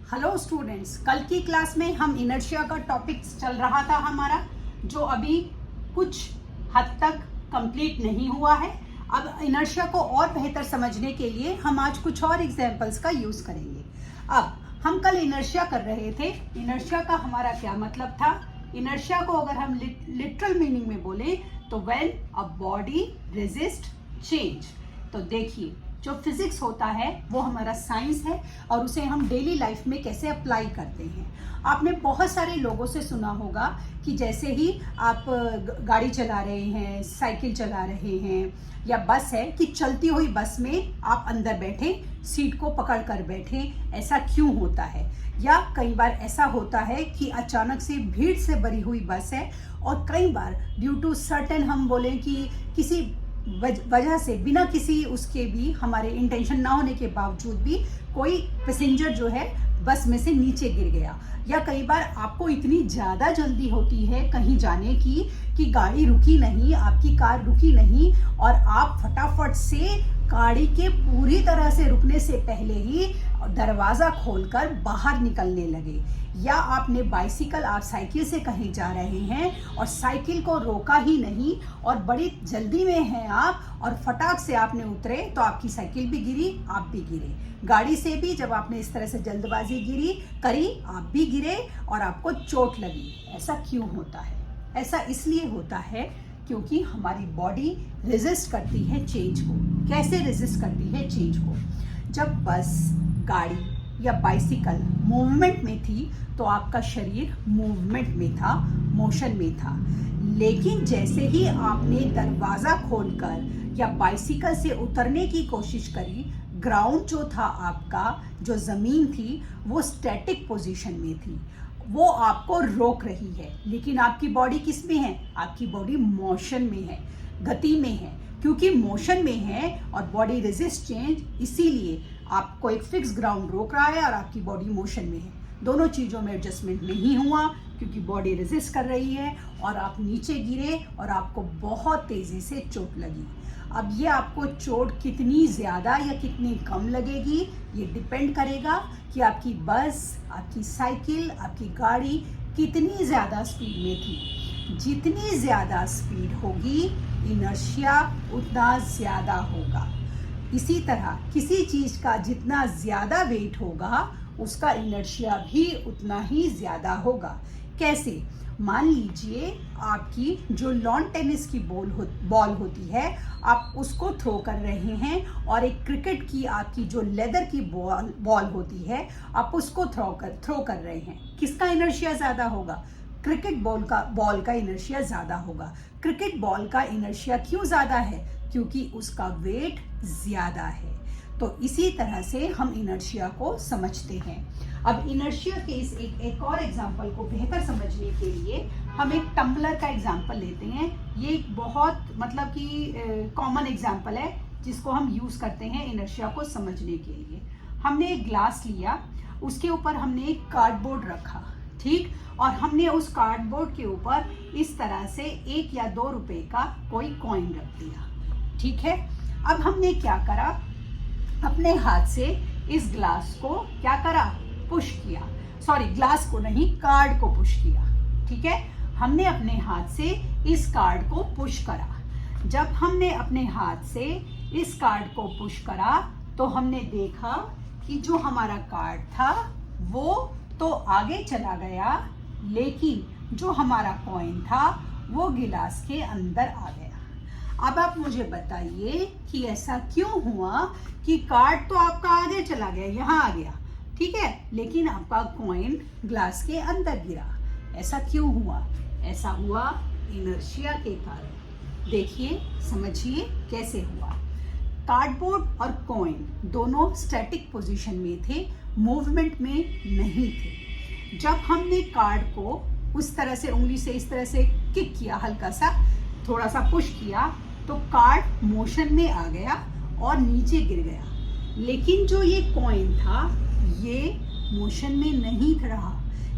Hello students, कल की class में हम इनर्शिया का टॉपिक चल रहा था हमारा, जो अभी कुछ हद तक कंप्लीट नहीं हुआ है। अब इनर्शिया को और बेहतर समझने के लिए हम आज कुछ और एग्जांपल्स का यूज करेंगे। अब हम कल इनर्शिया कर रहे थे। इनर्शिया का हमारा क्या मतलब था? इनर्शिया को अगर हम लिटरल मीनिंग में बोले तो when a body resist change. तो देखिए, जो फिजिक्स होता है वो हमारा साइंस है और उसे हम डेली लाइफ में कैसे अप्लाई करते हैं। आपने बहुत सारे लोगों से सुना होगा कि जैसे ही आप गाड़ी चला रहे हैं, साइकिल चला रहे हैं या बस है, कि चलती हुई बस में आप अंदर बैठे, सीट को पकड़ कर बैठे। ऐसा क्यों होता है? या कई बार ऐसा होता है कि अचानक से भीड़ से भरी हुई बस है और कई बार ड्यू टू सर्टेन, हम बोलें कि किसी वजह से, बिना किसी उसके भी, हमारे इंटेंशन ना होने के बावजूद भी कोई पैसेंजर जो है बस में से नीचे गिर गया। या कई बार आपको इतनी ज़्यादा जल्दी होती है कहीं जाने की कि गाड़ी रुकी नहीं, आपकी कार रुकी नहीं और आप फटाफट से गाड़ी के पूरी तरह से रुकने से पहले ही दरवाज़ा खोलकर बाहर निकलने लगे। या आपने बाइसिकल, आप साइकिल से कहीं जा रहे हैं और साइकिल को रोका ही नहीं और बड़ी जल्दी में हैं आप और फटाक से आपने उतरे तो आपकी साइकिल भी गिरी, आप भी गिरे। गाड़ी से भी जब आपने इस तरह से जल्दबाजी करी, आप भी गिरे और आपको चोट लगी। ऐसा क्यों होता है? ऐसा इसलिए होता है क्योंकि हमारी बॉडी रेजिस्ट करती है चेंज को। कैसे रेजिस्ट करती है चेंज को? जब बस, गाड़ी या बाइसिकल मूवमेंट में थी तो आपका शरीर मूवमेंट में था, मोशन में था। लेकिन जैसे ही आपने दरवाज़ा खोलकर या बाइसिकल से उतरने की कोशिश करी, ग्राउंड जो था आपका, जो ज़मीन थी, वो स्टैटिक पोजीशन में थी, वो आपको रोक रही है। लेकिन आपकी बॉडी किस में है? आपकी बॉडी मोशन में है, गति में है। क्योंकि मोशन में है और बॉडी रेजिस्ट चेंज, इसीलिए आपको एक फिक्स ग्राउंड रोक रहा है और आपकी बॉडी मोशन में है। दोनों चीज़ों में एडजस्टमेंट नहीं हुआ क्योंकि बॉडी रेजिस्ट कर रही है और आप नीचे गिरे और आपको बहुत तेज़ी से चोट लगी। अब ये आपको चोट कितनी ज़्यादा या कितनी कम लगेगी, ये डिपेंड करेगा कि आपकी बस, आपकी साइकिल, आपकी गाड़ी कितनी ज़्यादा स्पीड में थी। जितनी ज़्यादा स्पीड होगी, इनर्शिया उतना ज़्यादा होगा। इसी तरह किसी चीज़ का जितना ज़्यादा वेट होगा, उसका इनर्शिया भी उतना ही ज़्यादा होगा। कैसे? मान लीजिए आपकी जो लॉन टेनिस की बॉल होती है, आप उसको थ्रो कर रहे हैं और एक क्रिकेट की आपकी जो लेदर की बॉल होती है, आप उसको थ्रो कर रहे हैं। किसका इनर्शिया ज़्यादा होगा? क्रिकेट बॉल का इनर्शिया ज़्यादा होगा। क्रिकेट बॉल का इनर्शिया क्यों ज़्यादा है? क्योंकि उसका वेट ज़्यादा है। तो इसी तरह से हम इनर्शिया को समझते हैं। अब इनर्शिया के इस एक और एग्जाम्पल को बेहतर समझने के लिए हम एक टम्बलर का एग्जाम्पल लेते हैं। ये एक बहुत मतलब कि कॉमन एग्जाम्पल है जिसको हम यूज़ करते हैं इनर्शिया को समझने के लिए। हमने एक ग्लास लिया, उसके ऊपर हमने एक कार्डबोर्ड रखा, ठीक, और हमने उस कार्डबोर्ड के ऊपर इस तरह से 1 या 2 रुपए का कोई कॉइन रख दिया, ठीक है। अब हमने क्या करा? अपने हाथ से इस ग्लास को क्या करा? पुश किया। सॉरी, ग्लास को नहीं, कार्ड को पुश किया, ठीक है। हमने अपने हाथ से इस कार्ड को पुश करा। जब हमने अपने हाथ से इस कार्ड को पुश करा तो हमने देखा कि जो हमारा कार्ड था वो तो आगे चला गया, लेकिन जो हमारा कॉइन था वो गिलास के अंदर आ गया। अब आप मुझे बताइए कि ऐसा क्यों हुआ कि कार्ड तो आपका आगे चला गया, यहाँ आ गया, ठीक है, लेकिन आपका कॉइन ग्लास के अंदर गिरा। ऐसा क्यों हुआ? ऐसा हुआ इनर्शिया के कारण। देखिए, समझिए कैसे हुआ। कार्डबोर्ड और कॉइन दोनों स्टैटिक पोजीशन में थे, मूवमेंट में नहीं थे। जब हमने कार्ड को उस तरह से उंगली से इस तरह से किक किया, हल्का सा थोड़ा सा पुश किया, तो कार्ड मोशन में आ गया और नीचे गिर गया। लेकिन जो ये कॉइन था, ये मोशन में नहीं रहा,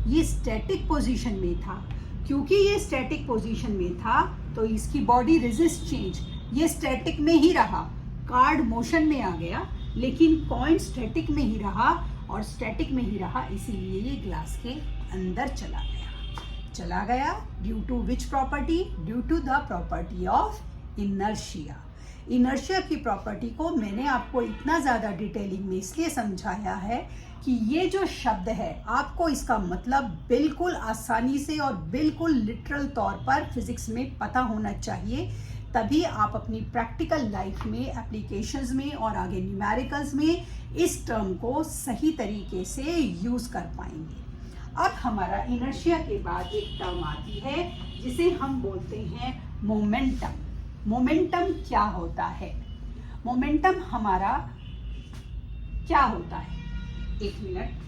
ये स्टैटिक पोजीशन में था। क्योंकि ये स्टैटिक पोजीशन में था तो इसकी बॉडी रेजिस्ट चेंज, ये स्टैटिक में ही रहा। कार्ड मोशन में आ गया लेकिन कॉइन स्टैटिक में ही रहा और स्टैटिक में ही रहा, इसीलिए ये ग्लास के अंदर चला गया due to which property, due to the property of inertia. Inertia की प्रॉपर्टी को मैंने आपको इतना ज़्यादा डिटेलिंग में इसलिए समझाया है कि ये जो शब्द है आपको इसका मतलब बिल्कुल आसानी से और बिल्कुल लिटरल तौर पर फिजिक्स में पता होना चाहिए, तभी आप अपनी प्रैक्टिकल लाइफ में, एप्लीकेशंस में और आगे न्यूमेरिकल्स में इस टर्म को सही तरीके से यूज़ कर पाएंगे। अब हमारा इनर्शिया के बाद एक टर्म आती है जिसे हम बोलते हैं मोमेंटम। मोमेंटम क्या होता है? मोमेंटम हमारा क्या होता है? एक मिनट।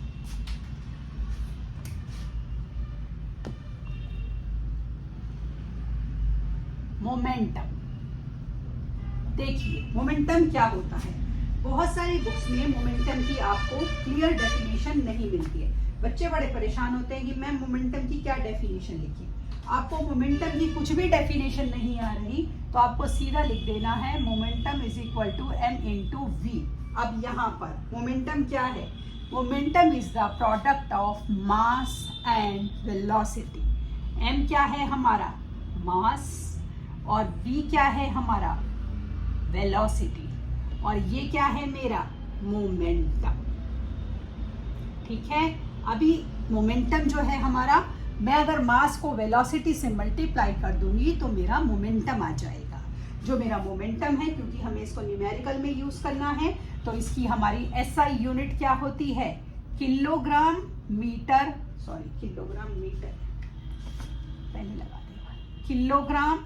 मोमेंटम देखिए, मोमेंटम क्या होता है? बहुत सारी बुक्स में मोमेंटम की आपको क्लियर डेफिनेशन नहीं मिलती है। बच्चे बड़े परेशान होते हैं कि मैम मोमेंटम की क्या डेफिनेशन लिखी। आपको मोमेंटम की कुछ भी डेफिनेशन नहीं आ रही तो आपको सीधा लिख देना है momentum is equal to m into v. अब यहाँ पर मोमेंटम क्या है? Momentum is the product of mass and velocity. m क्या है हमारा? मास, और v क्या है हमारा? वेलोसिटी, और ये क्या है मेरा? मोमेंटम। ठीक है, अभी मोमेंटम जो है हमारा, मैं अगर मास को वेलोसिटी से मल्टीप्लाई कर दूंगी तो मेरा मोमेंटम आ जाएगा। जो मेरा मोमेंटम है, क्योंकि हमें इसको न्यूमेरिकल में यूज करना है, तो इसकी हमारी SI यूनिट क्या होती है? किलोग्राम मीटर, पहले लगा देगा, किलोग्राम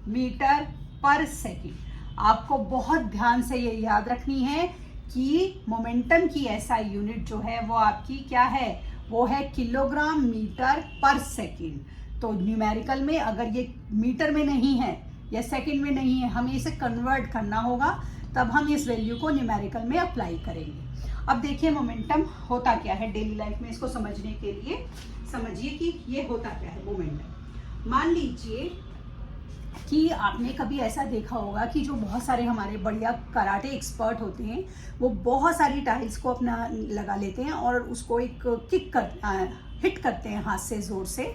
मीटर पर सेकेंड। आपको बहुत ध्यान से ये याद रखनी है कि मोमेंटम की SI यूनिट जो है वो आपकी क्या है? वो है किलोग्राम मीटर पर सेकेंड। तो न्यूमेरिकल में अगर ये मीटर में नहीं है या सेकेंड में नहीं है, हमें इसे कन्वर्ट करना होगा, तब हम इस वैल्यू को न्यूमेरिकल में अप्लाई करेंगे। अब देखिए मोमेंटम होता क्या है डेली लाइफ में, इसको समझने के लिए समझिए कि ये होता क्या है मोमेंटम। मान लीजिए कि आपने कभी ऐसा देखा होगा कि जो बहुत सारे हमारे बढ़िया कराटे एक्सपर्ट होते हैं, वो बहुत सारी टाइल्स को अपना लगा लेते हैं और उसको एक हिट करते हैं हाथ से ज़ोर से,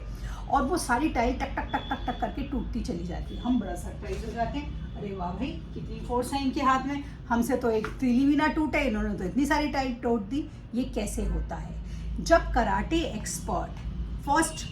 और वो सारी टाइल टक टक टक टक टक करके टूटती चली जाती है। हम बड़ा सरप्राइज हो जाते हैं, अरे वाह भाई कितनी फोर्स है इनके हाथ में, हमसे तो एक तीली भी ना टूटे, इन्होंने तो इतनी सारी टाइल तोड़ दी। ये कैसे होता है? जब कराटे एक्सपर्ट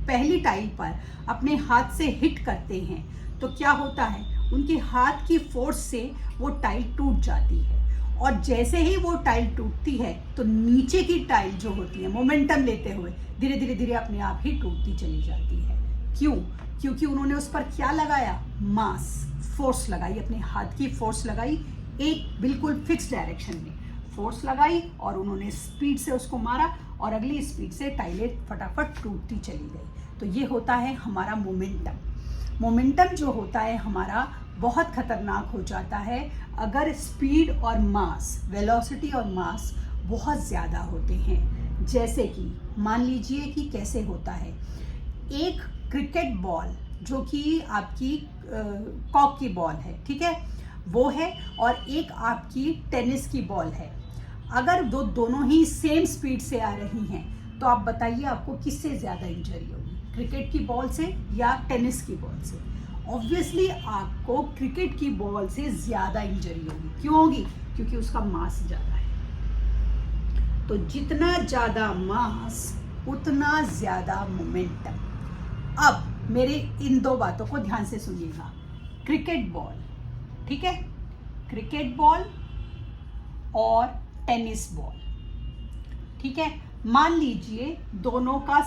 पहली टाइल पर अपने हाथ से हिट करते हैं तो क्या होता है? उनके हाथ की फोर्स से वो टाइल टूट जाती है, और जैसे ही वो टाइल टूटती है तो नीचे की टाइल जो होती है मोमेंटम लेते हुए धीरे धीरे धीरे अपने आप ही टूटती चली जाती है। क्यों? क्योंकि उन्होंने उस पर क्या लगाया? मास, फोर्स लगाई, अपने हाथ की फोर्स लगाई, एक बिल्कुल फिक्स डायरेक्शन में फोर्स लगाई और उन्होंने स्पीड से उसको मारा और अगली स्पीड से टाइलें फटाफट टूटती चली गई। तो ये होता है हमारा मोमेंटम। मोमेंटम जो होता है हमारा बहुत खतरनाक हो जाता है अगर स्पीड और मास, वेलोसिटी और मास बहुत ज़्यादा होते हैं। जैसे कि मान लीजिए कि कैसे होता है, एक क्रिकेट बॉल जो कि आपकी कॉक की बॉल है, ठीक है, वो है, और एक आपकी टेनिस की बॉल है। अगर दोनों ही सेम स्पीड से आ रही हैं तो आप बताइए आपको किससे ज़्यादा इंजरी होगी, क्रिकेट की बॉल से या टेनिस की बॉल से? ऑब्वियसली आपको क्रिकेट की बॉल से ज़्यादा इंजरी होगी। क्यों होगी? क्योंकि उसका मास ज़्यादा है। तो जितना ज़्यादा मास उतना ज़्यादा मोमेंटम। अब मेरे इन दो बातों को ध्यान से सुनिएगा। क्रिकेट बॉल, ठीक है, क्रिकेट बॉल और टेनिस बॉल, ठीक है, मान लीजिए दोनों का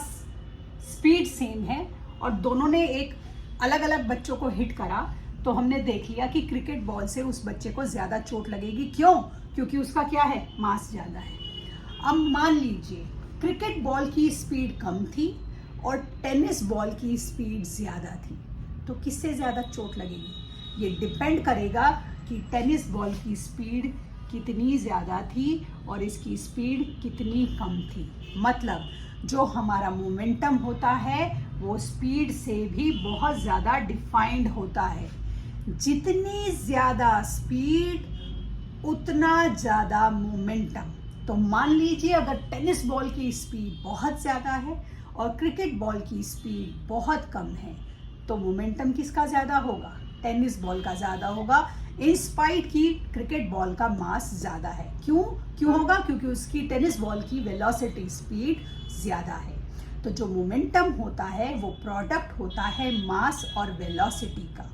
स्पीड सेम है और दोनों ने एक अलग अलग बच्चों को हिट करा, तो हमने देख लिया कि क्रिकेट बॉल से उस बच्चे को ज़्यादा चोट लगेगी। क्यों? क्योंकि उसका क्या है? मास ज़्यादा है। अब मान लीजिए क्रिकेट बॉल की स्पीड कम थी और टेनिस बॉल की स्पीड ज़्यादा थी, तो किससे ज़्यादा चोट लगेगी? ये डिपेंड करेगा कि टेनिस बॉल की स्पीड कितनी ज़्यादा थी और इसकी स्पीड कितनी कम थी। मतलब जो हमारा मोमेंटम होता है वो स्पीड से भी बहुत ज़्यादा डिफाइंड होता है। जितनी ज़्यादा स्पीड उतना ज़्यादा मोमेंटम। तो मान लीजिए अगर टेनिस बॉल की स्पीड बहुत ज़्यादा है और क्रिकेट बॉल की स्पीड बहुत कम है, तो मोमेंटम किसका ज़्यादा होगा? टेनिस बॉल का ज़्यादा होगा, इन स्पाइट की क्रिकेट बॉल का मास ज़्यादा है। क्यों होगा? क्योंकि उसकी टेनिस बॉल की वेलोसिटी स्पीड ज़्यादा है। तो जो मोमेंटम होता है वो प्रोडक्ट होता है मास और वेलोसिटी का।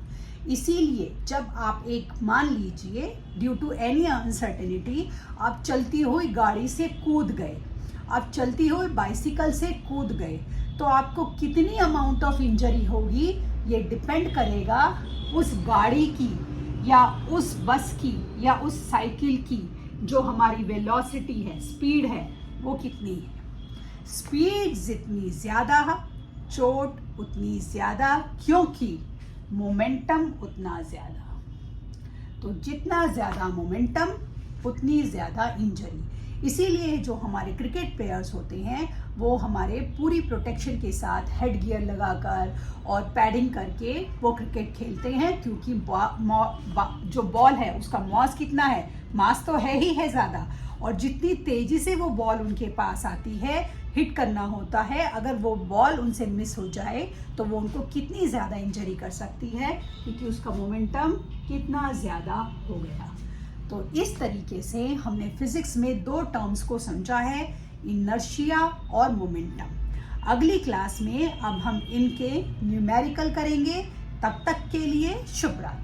इसीलिए जब आप मान लीजिए ड्यू टू एनी अनसर्टेनिटी आप चलती हुई गाड़ी से कूद गए, आप चलती हुई बाइसिकल से कूद गए, तो आपको कितनी अमाउंट ऑफ इंजरी होगी ये डिपेंड करेगा उस गाड़ी की या उस बस की या उस साइकिल की जो हमारी वेलोसिटी है, स्पीड है, वो कितनी है। स्पीड जितनी ज़्यादा चोट उतनी ज़्यादा, क्योंकि मोमेंटम उतना ज़्यादा। तो जितना ज़्यादा मोमेंटम उतनी ज़्यादा इंजरी। इसीलिए जो हमारे क्रिकेट प्लेयर्स होते हैं वो हमारे पूरी प्रोटेक्शन के साथ हेड गियर लगाकर और पैडिंग करके वो क्रिकेट खेलते हैं, क्योंकि जो बॉल है उसका मास कितना है, मास तो है ही है ज़्यादा, और जितनी तेज़ी से वो बॉल उनके पास आती है, हिट करना होता है, अगर वो बॉल उनसे मिस हो जाए तो वो उनको कितनी ज़्यादा इंजरी कर सकती है, क्योंकि उसका मोमेंटम कितना ज़्यादा हो गया। तो इस तरीके से हमने फिजिक्स में दो टर्म्स को समझा है, इनर्शिया और मोमेंटम। अगली क्लास में अब हम इनके न्यूमेरिकल करेंगे। तब तक के लिए शुभ रात्रि।